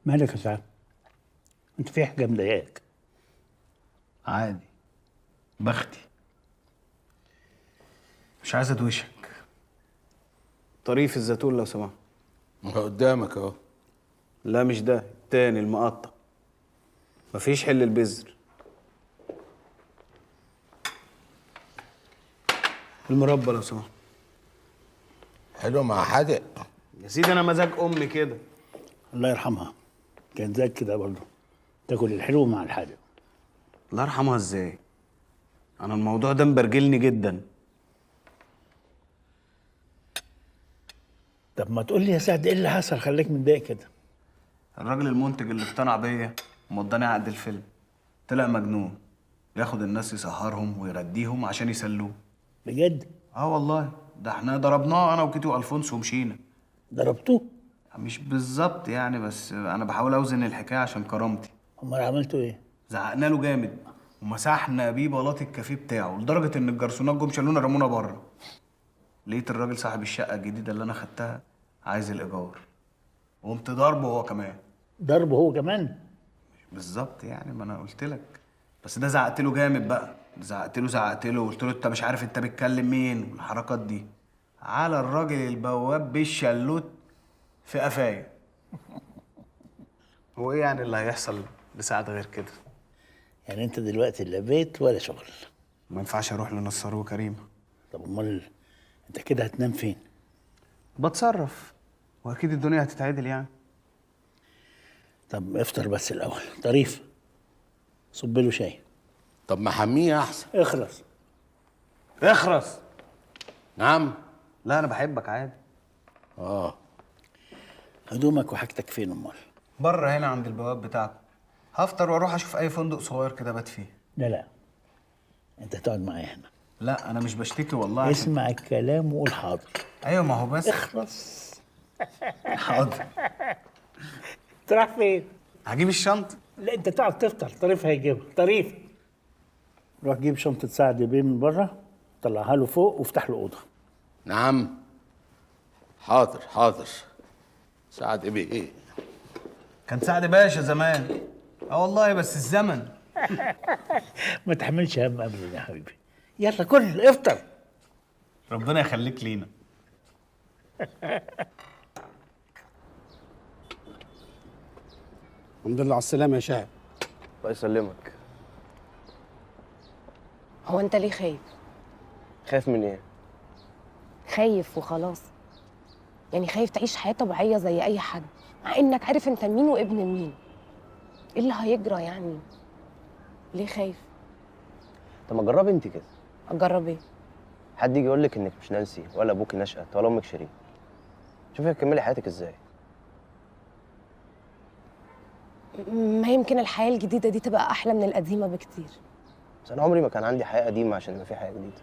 مالك يا سعد؟ انت في حاجه مضايقاك؟ عادي. بختي. مش عايز ادوشك. طريف الزيتون لو سمحت. ما هو قدامك اهو. لا مش ده، التاني المقطع. مفيش حل البذر. المربى لو سمحت. حلو مع حادق. يا سيدي انا مزاج امي كده. الله يرحمها، كانت زيك كده برضه، تاكل الحلو مع الحادق. الله يرحمها ازاي؟ انا الموضوع ده مبرجلني جدا. طب ما تقول لي يا سعد ايه اللي حصل خليك متضايق كده؟ الراجل المنتج اللي اقتنع بيا ومضاني عقد الفيلم طلع مجنون، ياخد الناس يسهرهم ويرديهم عشان يسلوه. بجد؟ اه والله، ده احنا ضربناه انا وكيتو الفونسو ومشينا. ضربتوه؟ مش بالظبط يعني، بس انا بحاول اوزن الحكايه عشان كرامتي. امال عملتوا ايه؟ زعقنا له جامد ومسحنا بيه بلاط الكافيه بتاعه لدرجه ان الجرسونات جم شالونا رمونا بره. لقيت الراجل صاحب الشقه الجديده اللي انا خدتها عايز الايجار، وقمت ضربه هو كمان. ضربه هو كمان؟ بالظبط يعني، ما انا قلت لك. بس ده زعقت له جامد بقى، زعقت له وقلت له انت مش عارف انت بتكلم مين والحركات دي. على الراجل البواب بالشلوت في قفايا. هو ايه يعني اللي هيحصل لسعد غير كده؟ يعني انت دلوقتي لا بيت ولا شغل؟ ما ينفعش اروح لنصار وكريمه. طب امال انت كده هتنام فين؟ بتصرف، واكيد الدنيا هتتعدل يعني. طب افطر بس الاول. طريف، صب له شاي. طب ما حميه احسن. اخرس. اخرس. نعم. لا انا بحبك عادي. اه. هدومك وحاجتك فين امال؟ بره هنا عند البواب بتاعكم. هفطر واروح اشوف اي فندق صغير كده بات فيه. لا انت تقعد معايا هنا. لا انا مش بشتكي والله عشان... اسمع الكلام وقول حاضر. ايوه ما هو بس. اخرس. حاضر. انت رايح فين؟ هجيب الشنطه. لا انت تقعد تفطر، طريف هيجيبها. طريف، روح جيب شنطة سعد بيه من بره، طلعها له فوق وافتح له أوضة. نعم. حاضر حاضر. سعد بيه ايه؟ كان سعد باشا زمان. اه والله بس الزمن. ما تحملش هم أبدا يا حبيبي. يلا كل افطر. ربنا يخليك لينا. الحمد لله على السلامة يا شاهد. الله يسلمك. هو انت ليه خايف؟ خايف من ايه؟ خايف وخلاص. يعني خايف تعيش حياة طبيعية زي أي حد، مع إنك عارف أنت مين وابن مين. إيه اللي هيجرى يعني؟ ليه خايف؟ طب ما تجربي انت كده. أجرب إيه؟ حد يجي يقول لك انك مش نانسي ولا ابوكي نشأت ولا امك شيرين. شوفي هتكملي حياتك ازاي. ما يمكن الحياة الجديدة دي تبقى أحلى من القديمة بكتير. بس انا عمري ما كان عندي حياه قديمه عشان يبقى في حياه جديده.